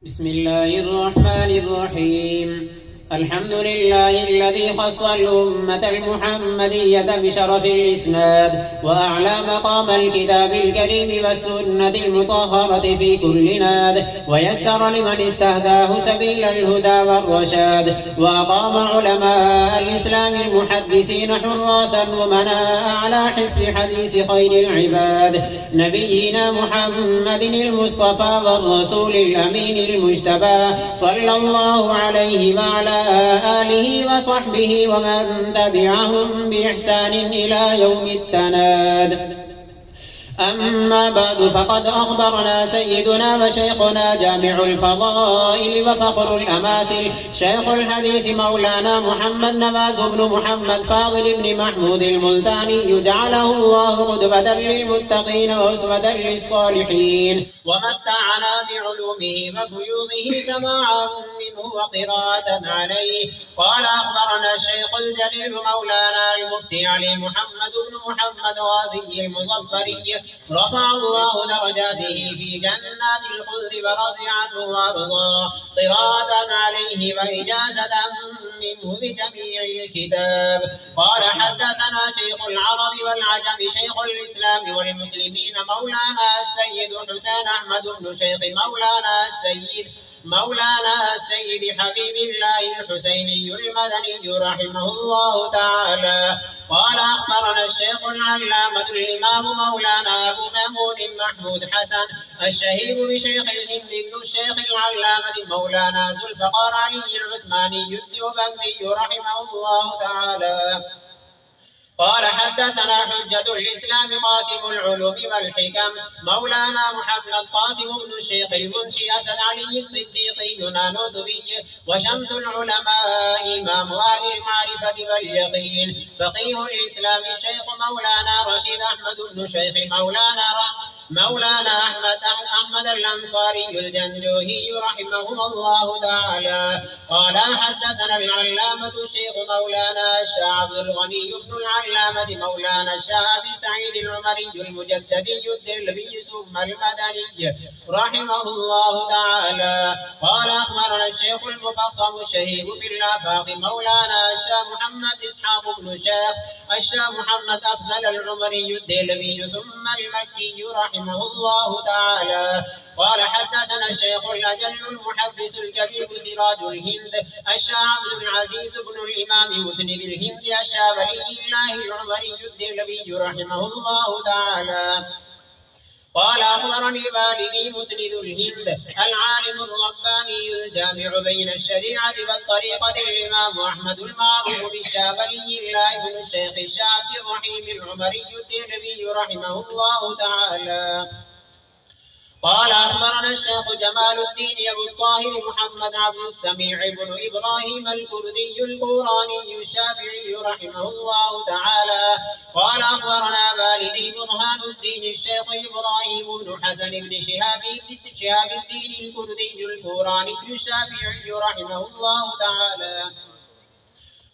بسم الله الرحمن الرحيم. الحمد لله الذي خص الأمة المحمدية بشرف الإسناد وأعلى مقام الكتاب الكريم والسنة المطهرة في كل ناد، ويسر لمن استهداه سبيل الهدى والرشاد، وأقام علماء الإسلام المحدثين حراسا ومناء على حفظ حديث خير العباد نبينا محمد المصطفى والرسول الأمين المجتبى، صلى الله عليه وعلى آله وصحبه ومن تبعهم بإحسان إلى يوم التناد. أما بعد، فقد أخبرنا سيدنا وشيخنا جامع الفضائل وفخر الأماثل شيخ الحديث مولانا محمد نواز بن محمد فاضل بن محمود الملتاني، جعله الله قدوة للمتقين وأسوة للصالحين، ومتعنا بعلومه وفيوضه سماعا منه وقراءة عليه. قال أخبرنا الشيخ الجليل مولانا المفتي علي محمد بن محمد غازي المظفري، رفع الله درجاته في جنات الخلد ورضي عنه وارضاه، قراءة عليه وإجازة منه بجميع الكتاب. قال حدثنا شيخ العرب والعجم شيخ الإسلام والمسلمين مولانا السيد حسين أحمد بن شيخ مولانا السيد حبيب الله الحسيني المدني رحمه الله تعالى. قال أخبرنا الشيخ العلامة الإمام مولانا أبو مأمون محمود حسن الشهير بشيخ الهند بن الشيخ العلامة مولانا ذو الفقار علي العثماني الديوبندي رحمه الله تعالى. قال حدثنا حجة الإسلام قاسم العلوم والحكم مولانا محمد قاسم بن الشيخ المنشي أسد علي الصديقي نانوتبي، وشمس العلماء إمام أهل المعرفة واليقين، فقيه الإسلام الشيخ مولانا رشيد أحمد بن شيخ مولانا أحمد الأنصاري الجنجوهي رحمه الله تعالى. قال حدثنا العلامة الشيخ مولانا الشاه عبد الغني بن العلامة مولانا الشاه أبي سعيد العمري المجددي الدلبي ثم المدني رحمه الله تعالى. قال أخبرنا الشيخ المفخم الشهير في الآفاق مولانا الشاه محمد إسحاق بن الشاه محمد أفضل العمري الدلبي ثم المكي رحمه الله تعالى. قال حدثنا الشيخ الأجل المحدث الكبير سراج الهند الشاه عبد العزيز بن الإمام مسند الهند الشاه ولي الله العمري الدلبي رحمه الله تعالى. قال أخبرني والدي مسند الهند العالم الرباني الجامع بين الشريعة والطريقة الإمام أحمد المعروف بالشاه ولي الله بن الشيخ الشاه عبد الرحيم العمري الدلبي رحمه الله تعالى. قال أخبرنا الشيخ جمال الدين أبو الطاهر محمد عبد السميع بن إبراهيم الكردي القراني الشافعي رحمه الله تعالى. قال أخبرنا والدي برهان الدين الشيخ إبراهيم بن حسن بن شهاب الدين الكردي القراني الشافعي رحمه الله تعالى.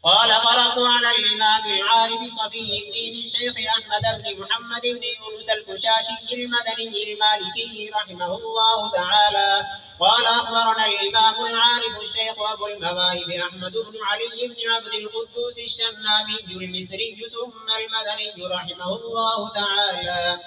قال قرأت على الإمام العارف صفي الدين الشيخ أحمد بن محمد بن يونس الكشاشي المدني المالكي رحمه الله تعالى. قال أخبرنا الإمام العارف الشيخ أبو المواهب أحمد بن علي بن عبد القدوس الشنابي المصري ثم المدني رحمه الله تعالى.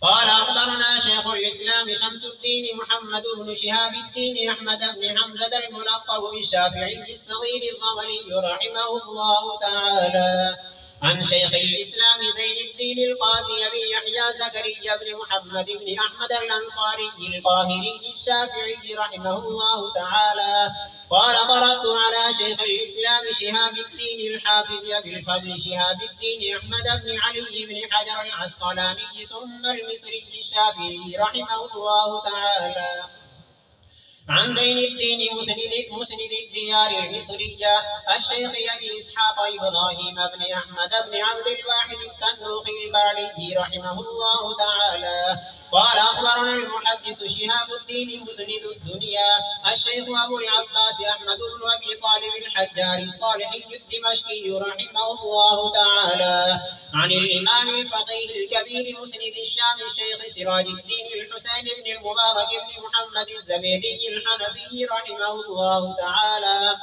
قال أخبرنا شيخ الإسلام شمس الدين محمد بن شهاب الدين أحمد بن حمزة الملقب بالشافعي الصغير الضمري رحمه الله تعالى، عن شيخ الإسلام زين الدين القاضي أبي يحيى زكريا بن محمد بن أحمد الأنصاري القاهري الشافعي رحمه الله تعالى. قال قرأت على شيخ الإسلام شهاب الدين الحافظ أبي الفضل شهاب الدين أحمد بن علي بن حجر العسقلاني ثم المصري الشافعي رحمه الله تعالى، عن زين الدين مسند الديار المصرية الشيخ أبي إسحاق إبراهيم بن أحمد بن عبد الواحد التنوخي الباري رحمه الله تعالى. قال أخبرنا المحدث شهاب الدين مسند الدنيا الشيخ أبو العباس أحمد بن أبي طالب الحجار الصالحي الدمشقي رحمه الله تعالى عن الإمام الفقيه الكبير مسند الشام الشيخ سراج الدين الحسين بن المبارك بن محمد الزبيدي الحنفي رحمه الله تعالى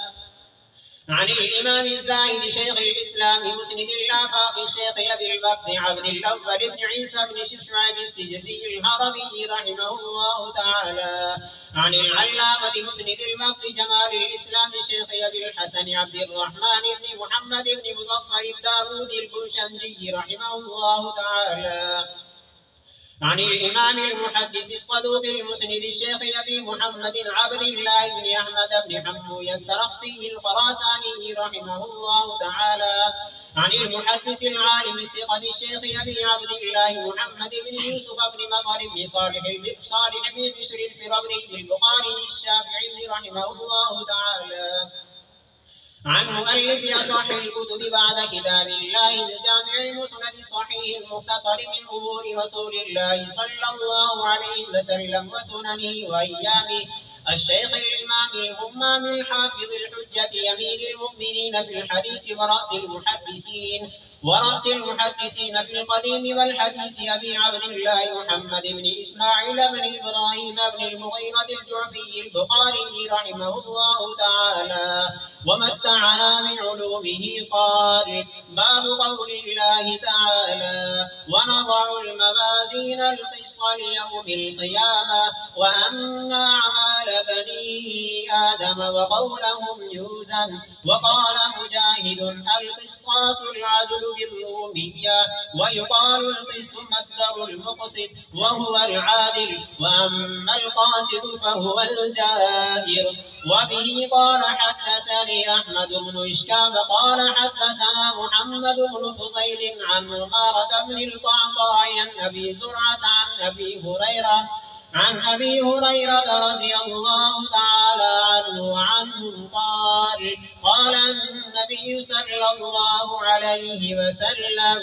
عن الإمام الزاهد شيخ الإسلام مسند الآفاق الشيخ أبي البكر عبد الأول بن عيسى بن شعيب السجزي الهرمي رحمه الله تعالى عن العلامة مسند المقت جمال الإسلام الشيخ أبي الحسن عبد الرحمن بن محمد بن مظفر الداود البوشنجي رحمه الله تعالى عن الإمام المحدث الصدوق المسند الشيخ أبي محمد عبد الله بن أحمد بن حموي السرخسي الخراساني رحمه الله تعالى عن المحدث العالم الثقة الشيخ أبي عبد الله محمد بن يوسف بن مطر بن صالح بن بشر الفربري البخاري الشافعي رحمه الله تعالى عن مؤلف أصح الكتب بعد كتاب الله الجامع المسند الصحيح المختصر من أمور رسول الله صلى الله عليه وسلم وسننه وأيامه الشيخ الإمام الهمام الحافظ الحجة أمير المؤمنين في الحديث ورأس المحدثين في القديم والحديث أبي عبد الله محمد بن إسماعيل بن إبراهيم بن المغيرة الجعفي البخاري رحمه الله تعالى ومتعنا بعلومه. قال باب قول الله تعالى ونضع الموازين القسط ليوم القيامة وأن أعمال بني آدم وقولهم يوزن. وقال مجاهد القسطاس العدل بالرومية ويقال القسط مصدر المقسط وهو العادل وأما القاسط فهو الجائر. وبه قال حدثني أحمد بن إشكاب قال حدثنا محمد بن فضيل عن عمارة بن القعقاع عن أبي زرعة عن أبي هريرة رضي الله تعالى عنه قال النبي صلى الله عليه وسلم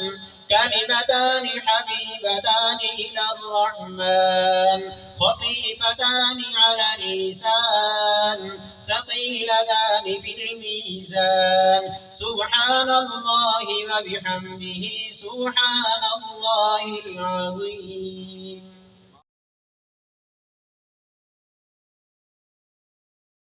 كلمتان حبيبتان إلى الرحمن خفيفتان على اللسان ثقيلتان في الميزان سبحان الله وبحمده سبحان الله العظيم.